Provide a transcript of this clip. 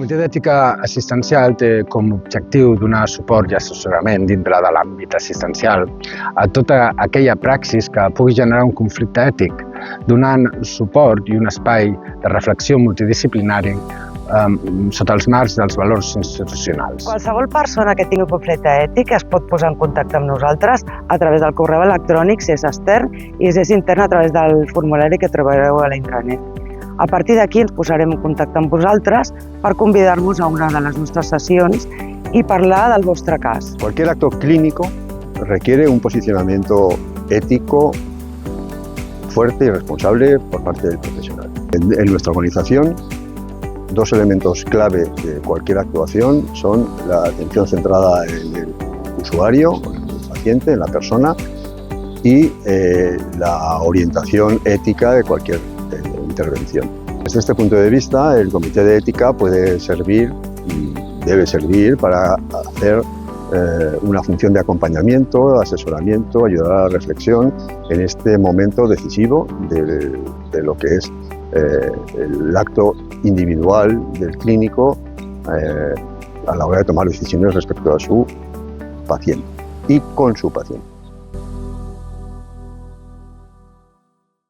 Comitè d'Ètica Assistencial té com a objectiu donar suport i assessorament dintre de l'àmbit assistencial a tota aquella praxis que pugui generar un conflicte ètic, donant suport i un espai de reflexió multidisciplinari sota els marcs dels valors institucionals. Qualsevol persona que tingui un conflicte ètic es pot posar en contacte amb nosaltres a través del correu electrònic, si és extern, i si és intern, a través del formulari que trobareu a la intranet. A partir d'aquí ens posarem en contacte amb vosaltres per convidar-vos a una de les nostres sessions i parlar del vostre cas. Cualquier acto clínico requiere un posicionamiento ético fuerte y responsable por parte del profesional. En nuestra organización, dos elementos clave de cualquier actuación son la atención centrada en el usuario, en el paciente, en la persona, y la orientación ética de cualquier intervención. Desde este punto de vista, el Comité de Ética puede servir y debe servir para hacer una función de acompañamiento, asesoramiento, ayudar a la reflexión en este momento decisivo de lo que es el acto individual del clínico a la hora de tomar decisiones respecto a su paciente y con su paciente.